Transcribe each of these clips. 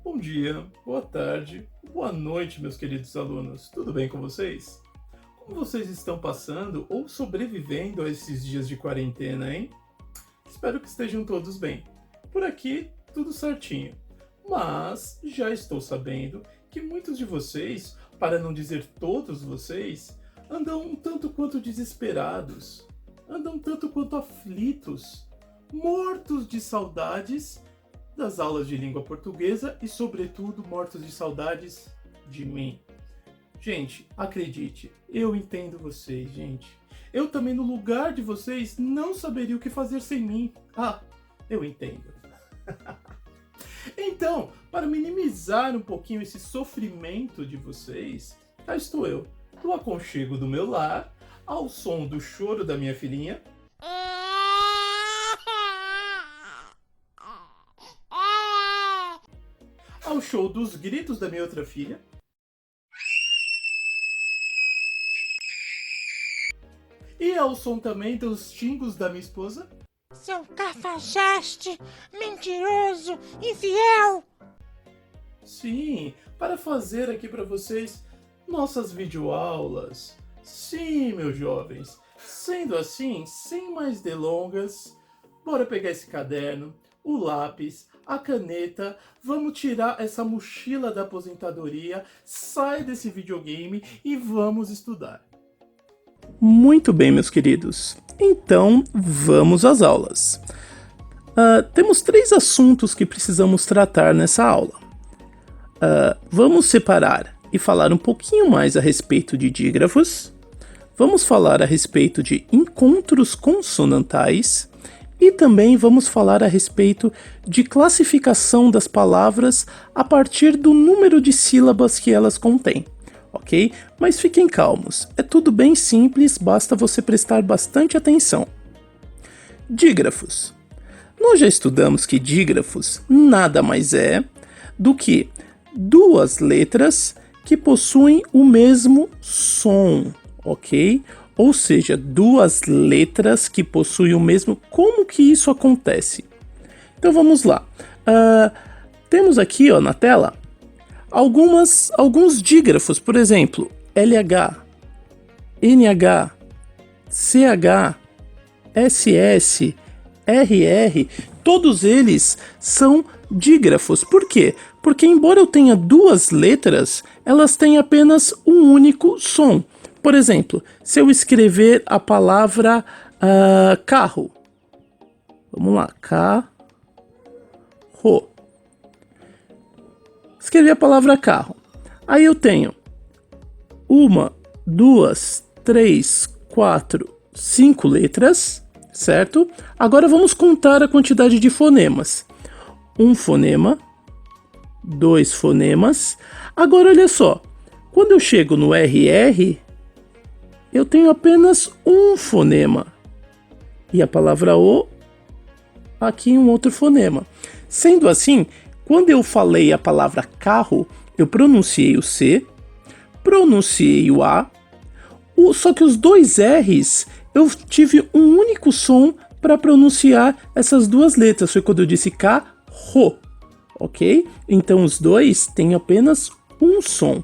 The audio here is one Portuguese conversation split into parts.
Bom dia, boa tarde, boa noite, meus queridos alunos. Tudo bem com vocês? Como vocês estão passando ou sobrevivendo a esses dias de quarentena, hein? Espero que estejam todos bem. Por aqui, tudo certinho. Mas já estou sabendo que muitos de vocês, para não dizer todos vocês, andam um tanto quanto desesperados, andam um tanto quanto aflitos, mortos de saudades das aulas de língua portuguesa e, sobretudo, mortos de saudades de mim. Gente, acredite, eu entendo vocês, gente. Eu também, no lugar de vocês, não saberia o que fazer sem mim. Ah, eu entendo. Então, para minimizar um pouquinho esse sofrimento de vocês, cá estou eu, no aconchego do meu lar, ao som do choro da minha filhinha, ao show dos gritos da minha outra filha, e ao som também dos xingos da minha esposa. Seu cafajeste, mentiroso, infiel! Sim, para fazer aqui para vocês nossas videoaulas. Sim, meus jovens. Sendo assim, sem mais delongas, bora pegar esse caderno, o lápis, a caneta, vamos tirar essa mochila da aposentadoria, sai desse videogame e vamos estudar. Muito bem, meus queridos. Então, vamos às aulas. Temos 3 assuntos que precisamos tratar nessa aula. Vamos separar e falar um pouquinho mais a respeito de dígrafos. Vamos falar a respeito de encontros consonantais. E também vamos falar a respeito de classificação das palavras a partir do número de sílabas que elas contêm. Ok? Mas fiquem calmos, é tudo bem simples, basta você prestar bastante atenção. Dígrafos. Nós já estudamos que dígrafos nada mais é do que 2 letras que possuem o mesmo som, ok? Ou seja, 2 letras que possuem o mesmo... Como que isso acontece? Então vamos lá. Temos aqui na tela alguns dígrafos, por exemplo, LH, NH, CH, SS, RR, todos eles são dígrafos. Por quê? Porque embora eu tenha 2 letras, elas têm apenas um único som. Por exemplo, se eu escrever a palavra carro, vamos lá, carro. Escrevi a palavra carro. Aí eu tenho 1, 2, 3, 4, 5 letras, certo? Agora vamos contar a quantidade de fonemas. 1 fonema, 2 fonemas. Agora olha só, quando eu chego no RR, eu tenho apenas um fonema. E a palavra O, aqui um outro fonema. Sendo assim, quando eu falei a palavra carro, eu pronunciei o C, pronunciei o A, só que os 2 R's, eu tive um único som para pronunciar essas 2 letras. Foi quando eu disse carro, ok? Então os 2 têm apenas um som.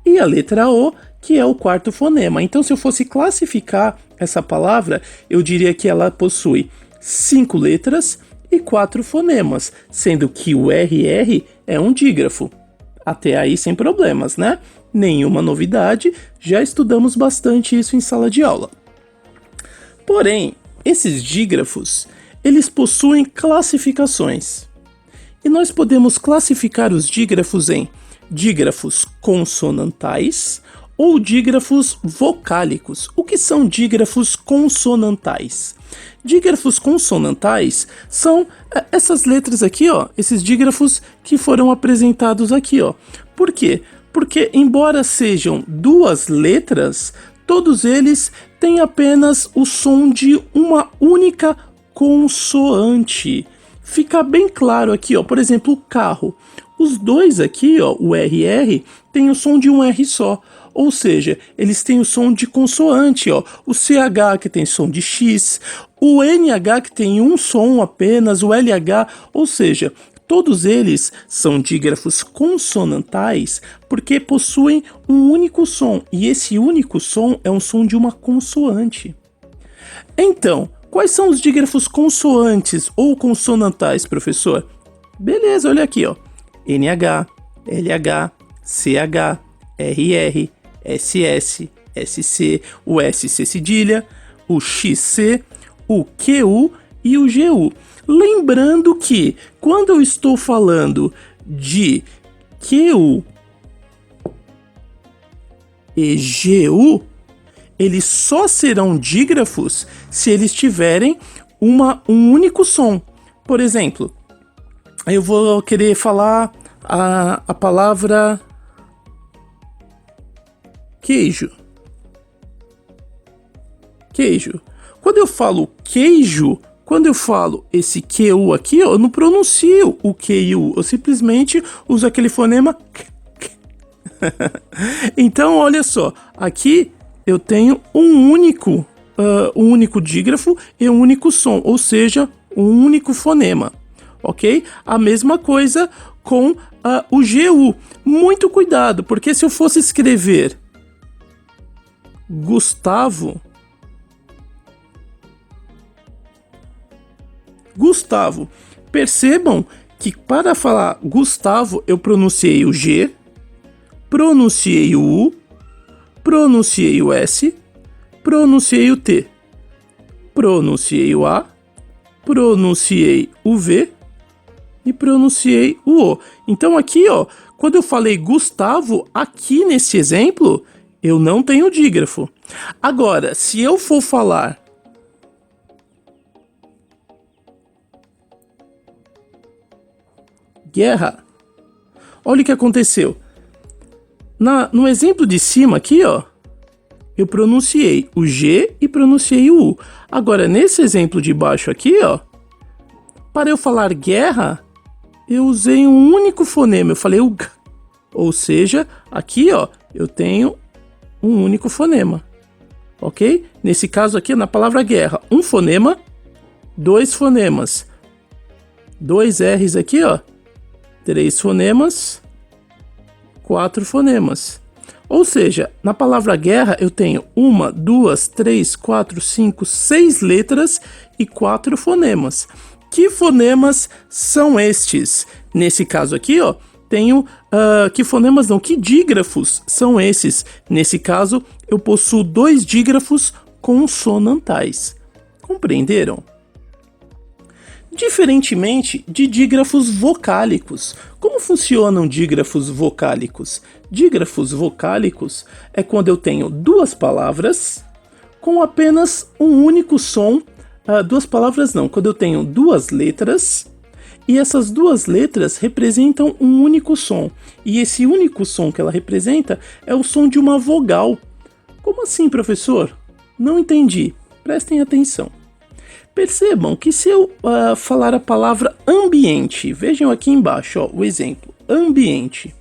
E a letra O, que é o 4º fonema. Então, se eu fosse classificar essa palavra, eu diria que ela possui 5 letras e 4 fonemas, sendo que o RR é um dígrafo. Até aí sem problemas, né? Nenhuma novidade, já estudamos bastante isso em sala de aula. Porém, esses dígrafos, eles possuem classificações. E nós podemos classificar os dígrafos em dígrafos consonantais ou dígrafos vocálicos. O que são dígrafos consonantais? Dígrafos consonantais são essas letras aqui, esses dígrafos que foram apresentados aqui, Por quê? Porque embora sejam 2 letras, todos eles têm apenas o som de uma única consoante. Fica bem claro aqui, por exemplo, o carro. Os 2 aqui, o RR, tem o som de um R só. Ou seja, eles têm o som de consoante, o CH que tem som de X, o NH que tem um som apenas, o LH, ou seja, Todos eles são dígrafos consonantais porque possuem um único som, e esse único som é um som de uma consoante. Então, quais são os dígrafos consoantes ou consonantais, professor? Beleza, olha aqui, ó. NH, LH, CH, RR, SS, SC, o SC cedilha, o XC, o QU e o GU. Lembrando que, quando eu estou falando de QU e GU, eles só serão dígrafos se eles tiverem um único som. Por exemplo, eu vou querer falar a palavra queijo. Queijo. Quando eu falo queijo, quando eu falo esse QU aqui, eu não pronuncio o QU, eu simplesmente uso aquele fonema Então, olha só, aqui eu tenho um único dígrafo e um único som, ou seja, um único fonema, ok? A mesma coisa com o GU. Muito cuidado, porque se eu fosse escrever Gustavo, percebam que para falar Gustavo eu pronunciei o G, pronunciei o U, pronunciei o S, pronunciei o T, pronunciei o A, pronunciei o V e pronunciei o O. Então aqui, ó, quando eu falei Gustavo, aqui nesse exemplo, eu não tenho dígrafo. Agora, se eu for falar guerra, olha o que aconteceu. No exemplo de cima aqui, ó, eu pronunciei o G e pronunciei o U. Agora, nesse exemplo de baixo aqui, ó, para eu falar guerra, eu usei um único fonema, eu falei o G. Ou seja, aqui, ó, eu tenho um único fonema, ok? Nesse caso aqui, na palavra guerra, um fonema, dois fonemas, dois R's aqui, ó, três fonemas, quatro fonemas. Ou seja, na palavra guerra eu tenho 1, 2, 3, 4, 5, 6 letras e 4 fonemas. Que fonemas são estes? Nesse caso aqui, ó, tenho que fonemas não, que dígrafos são esses? Nesse caso, eu possuo 2 dígrafos consonantais. Compreenderam? Diferentemente de dígrafos vocálicos. Como funcionam dígrafos vocálicos? Dígrafos vocálicos é quando eu tenho 2 palavras com apenas um único som. 2 palavras não, quando eu tenho 2 letras e essas 2 letras representam um único som. E esse único som que ela representa é o som de uma vogal. Como assim, professor? Não entendi. Prestem atenção. Percebam que se eu falar a palavra ambiente, vejam aqui embaixo, ó, o exemplo, ambiente.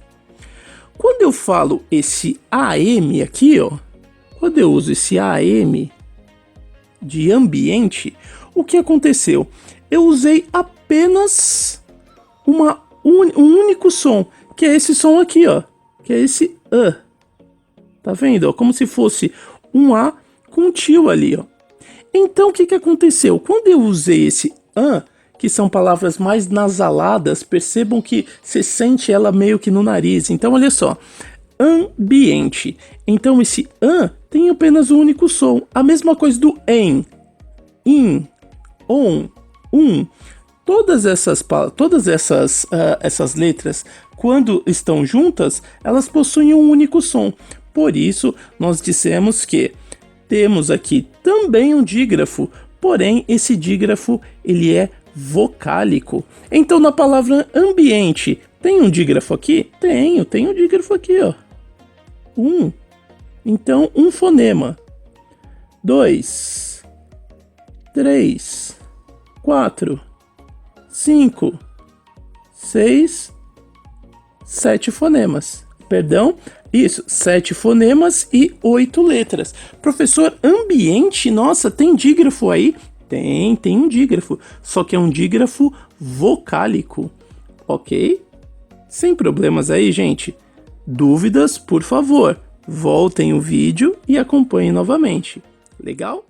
Quando eu falo esse AM aqui, ó, quando eu uso esse AM de ambiente, o que aconteceu? Eu usei apenas um único som, que é esse som aqui, ó, que é esse A. Tá vendo? Ó, como se fosse um A com um tio ali, ó. Então, o que aconteceu? Quando eu usei esse an, que são palavras mais nasaladas, percebam que você sente ela meio que no nariz. Então, olha só. Ambiente. Então, esse an tem apenas um único som. A mesma coisa do em, in, on, Todas essas letras, quando estão juntas, elas possuem um único som. Por isso, nós dissemos que temos aqui também um dígrafo, porém esse dígrafo ele é vocálico. Então na palavra ambiente, tem um dígrafo aqui? Tem um dígrafo aqui, ó. Então um fonema. 2, 3, 4, 5, 6, 7 fonemas. Perdão? Isso, 7 fonemas e 8 letras. Professor, ambiente, nossa, tem dígrafo aí? Tem um dígrafo, só que é um dígrafo vocálico. ok? Sem problemas aí, gente. Dúvidas, por favor, voltem o vídeo e acompanhem novamente. Legal?